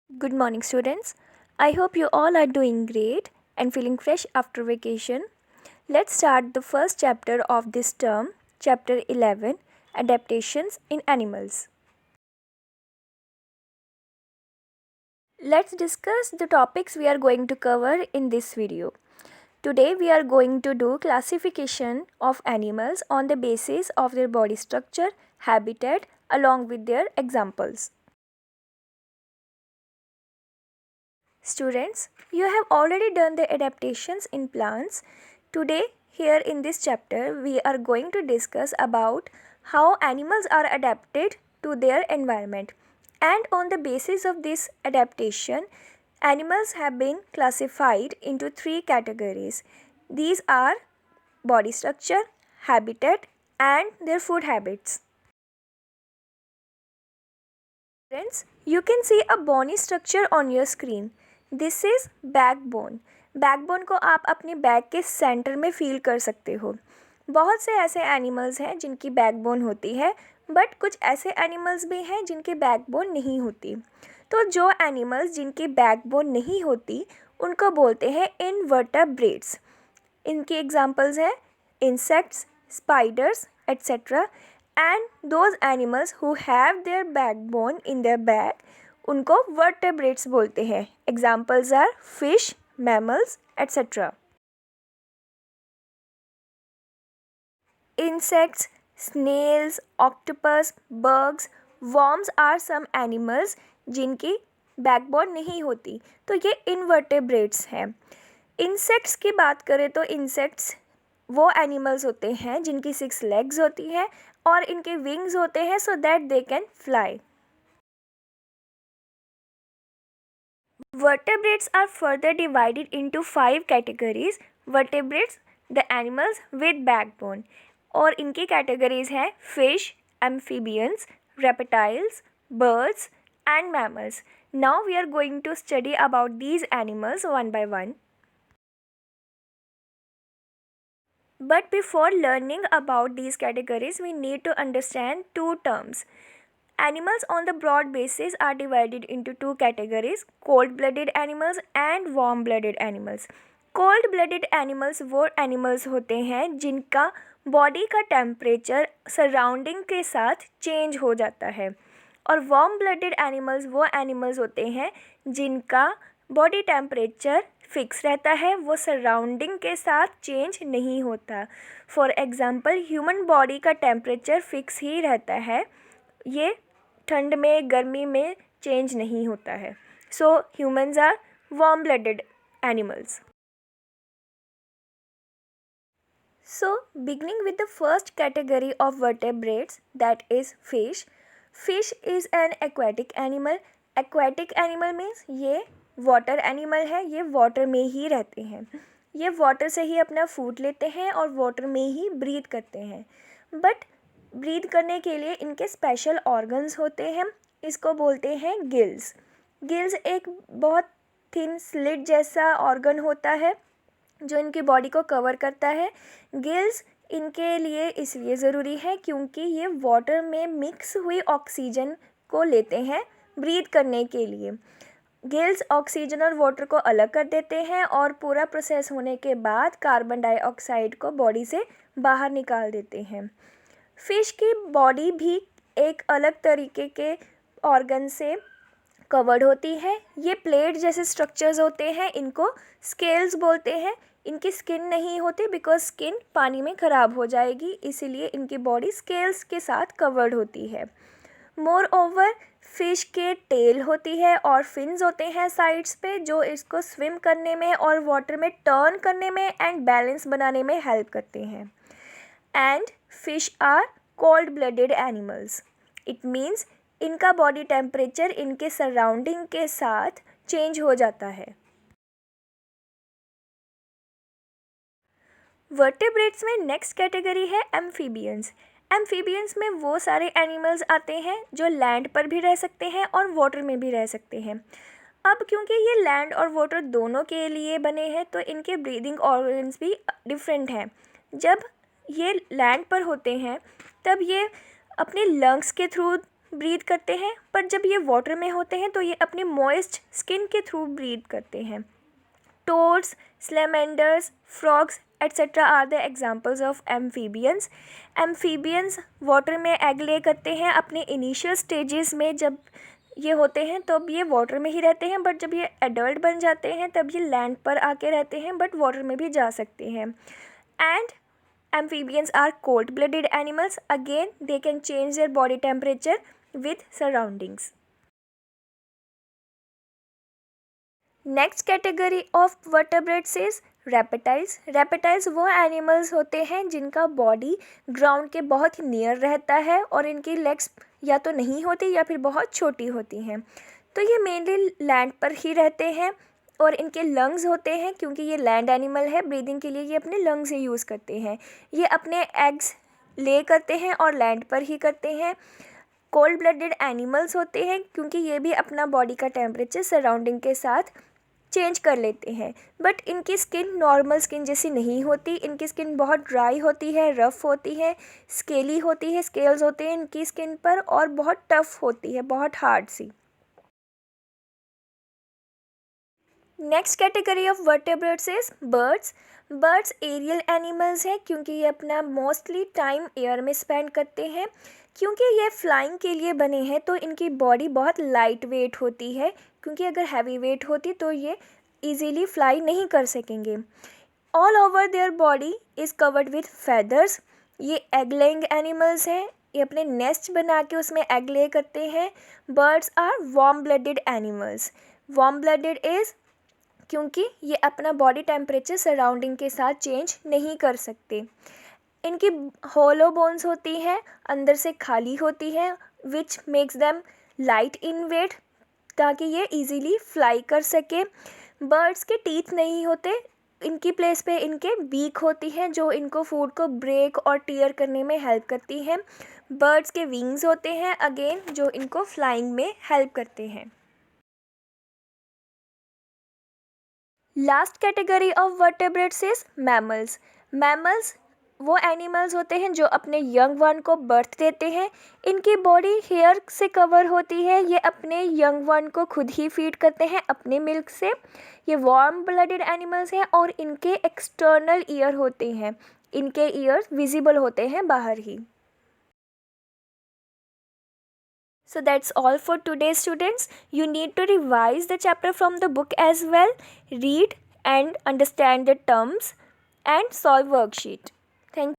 Good morning, students. I hope you all are doing great and feeling fresh after vacation. Let's start the first chapter of this term, chapter 11, Adaptations in Animals. Let's discuss the topics we are going to cover in this video. Today we are going to do classification of animals on the basis of their body structure, habitat along with their examples. Students, you have already done the adaptations in plants. Today, here in this chapter, we are going to discuss about how animals are adapted to their environment. And on the basis of this adaptation, animals have been classified into three categories. These are body structure, habitat, and their food habits. Friends, you can see a bony structure on your screen. This is backbone. Backbone को आप अपने back के centre में feel कर सकते हो. बहुत से ऐसे एनिमल्स हैं जिनकी बैकबोन होती है, बट कुछ ऐसे एनिमल्स भी हैं जिनकी बैकबोन नहीं होती. तो जो एनिमल्स जिनकी बैकबोन नहीं होती उनको बोलते हैं इनवर्टेब्रेट्स. इनकी एग्जांपल्स हैं insects, spiders etcetera. And those animals who have their backbone in their back उनको वर्टेब्रेट्स बोलते हैं. Examples are fish, mammals etcetera. Insects, snails, octopus, bugs, worms are some animals जिनकी बैकबोन नहीं होती. तो ये इनवर्टेब्रेट्स हैं. इंसेक्ट्स की बात करें तो इंसेक्ट्स वो एनिमल्स होते हैं जिनकी 6 लेग्स होती हैं और इनके विंग्स होते हैं so that they can fly. Vertebrates are further divided into 5 categories. Vertebrates, the animals with backbone. और इनकी कैटेगरीज हैं fish, amphibians, reptiles, birds and mammals. Now we are going to study about these animals one by one. But before learning about these categories, we need to understand two terms. Animals on the broad basis are divided into two categories, cold-blooded animals and warm-blooded animals. Cold-blooded animals वो animals होते हैं जिनका body का temperature surrounding के साथ change हो जाता है. और वार्म-ब्लडेड एनिमल्स वो एनिमल्स होते हैं जिनका बॉडी टेम्परेचर फिक्स रहता है, वो सराउंडिंग के साथ चेंज नहीं होता. फॉर एग्ज़ाम्पल ह्यूमन बॉडी का टेम्परेचर फिक्स ही रहता है, ये ठंड में गर्मी में चेंज नहीं होता है. So humans are warm blooded animals. So beginning with the first category of vertebrates, that is fish. Fish is an aquatic animal. Aquatic animal means ये वाटर एनिमल है, ये वाटर में ही रहते हैं. ये वाटर से ही अपना फूड लेते हैं और वाटर में ही ब्रीथ करते हैं. बट ब्रीथ करने के लिए इनके स्पेशल ऑर्गन्स होते हैं. इसको बोलते हैं गिल्स. गिल्स एक बहुत थिन स्लिट जैसा ऑर्गन होता है जो इनकी बॉडी को कवर करता है. गिल्स इनके लिए इसलिए ज़रूरी है क्योंकि ये वाटर में मिक्स हुई ऑक्सीजन को लेते हैं ब्रीथ करने के लिए. गिल्स ऑक्सीजन और वाटर को अलग कर देते हैं और पूरा प्रोसेस होने के बाद कार्बन डाइऑक्साइड को बॉडी से बाहर निकाल देते हैं. फ़िश की बॉडी भी एक अलग तरीके के ऑर्गन से कवर्ड होती है. ये प्लेट जैसे स्ट्रक्चर्स होते हैं, इनको स्केल्स बोलते हैं. इनकी स्किन नहीं होती बिकॉज स्किन पानी में ख़राब हो जाएगी, इसीलिए इनकी बॉडी स्केल्स के साथ कवर्ड होती है. मोर ओवर फिश के टेल होती है और फिन्स होते हैं साइड्स पे जो इसको स्विम करने में और वाटर में टर्न करने में एंड बैलेंस बनाने में हेल्प करते हैं. And fish are cold blooded animals. It means इनका बॉडी टेम्परेचर इनके सराउंडिंग के साथ चेंज हो जाता है. वर्टेब्रेट्स में नेक्स्ट कैटेगरी है एम्फीबियंस. एम्फीबियंस में वो सारे एनिमल्स आते हैं जो लैंड पर भी रह सकते हैं और वाटर में भी रह सकते हैं. अब क्योंकि ये लैंड और वाटर दोनों के लिए बने हैं तो इनके ब्रीदिंग ऑर्गन्स भी डिफरेंट हैं. जब ये लैंड पर होते हैं तब ये अपने लंग्स के थ्रू ब्रीथ करते हैं, पर जब ये वाटर में होते हैं तो ये अपने मॉइस्ट स्किन के थ्रू ब्रीथ करते हैं। Toads, salamanders, frogs, etc. are the examples of amphibians. Amphibians water में एग ले करते हैं अपने इनिशियल स्टेजेस में। जब ये होते हैं तब ये वाटर में ही रहते हैं, बट जब ये एडल्ट बन जाते हैं तब ये लैंड पर आके रहते हैं, बट वाटर में भी जा सकते हैं। And amphibians are cold-blooded animals. Again, they can change their body temperature with surroundings. Next category of vertebrates is reptiles. Reptiles वो एनिमल्स होते हैं जिनका बॉडी ग्राउंड के बहुत नियर रहता है और इनकी लेग्स या तो नहीं होती या फिर बहुत छोटी होती हैं। तो ये मेनली लैंड पर ही रहते हैं और इनके लंग्स होते हैं, क्योंकि ये लैंड एनिमल है, ब्रीदिंग के लिए ये अपने लंग्स ही यूज़ करते हैं। ये अपने एग्स ले करते हैं और लैंड पर ही करते हैं। कोल्ड ब्लडेड एनिमल्स होते हैं क्योंकि ये भी अपना बॉडी का टेम्परेचर सराउंडिंग के साथ चेंज कर लेते हैं, बट इनकी स्किन नॉर्मल स्किन जैसी नहीं होती। इनकी स्किन बहुत ड्राई होती है, रफ़ होती है, स्केली होती है, स्केल्स होते हैं इनकी स्किन पर और बहुत टफ होती है, बहुत hard C. Next category of vertebrates is birds. Birds aerial animals हैं क्योंकि ये अपना मोस्टली टाइम एयर में स्पेंड करते हैं। क्योंकि ये फ्लाइंग के लिए बने हैं तो इनकी बॉडी बहुत लाइट वेट होती है, क्योंकि अगर हैवी वेट होती तो ये इजीली फ्लाई नहीं कर सकेंगे। All over their body is covered with feathers. ये एग लेइंग एनिमल्स हैं, ये अपने नेस्ट बना के उसमें एग ले करते हैं। Birds are warm blooded animals. Warm blooded is क्योंकि ये अपना बॉडी टेम्परेचर सराउंडिंग के साथ चेंज नहीं कर सकते। इनकी होलो बोन्स होती हैं, अंदर से खाली होती हैं, which makes them light in weight, ताकि ये इजीली फ्लाई कर सके। बर्ड्स के टीथ नहीं होते, इनकी प्लेस पे इनके बीक होती हैं जो इनको फूड को ब्रेक और टीयर करने में हेल्प करती हैं। बर्ड्स के विंग्स होते हैं अगेन जो इनको फ्लाइंग में हेल्प करते हैं। Last category of vertebrates is mammals. Mammals वो एनिमल्स होते हैं जो अपने यंग वन को बर्थ देते हैं। इनकी बॉडी हेयर से कवर होती है, ये अपने यंग वन को खुद ही फीड करते हैं अपने मिल्क से। ये वार्म ब्लडेड एनिमल्स हैं और इनके एक्सटर्नल ईयर होते हैं, इनके ईयर्स विजिबल होते हैं बाहर ही। So that's all for today, students. You need to revise the chapter from the book as well. Read and understand the terms and solve worksheet. Thank you.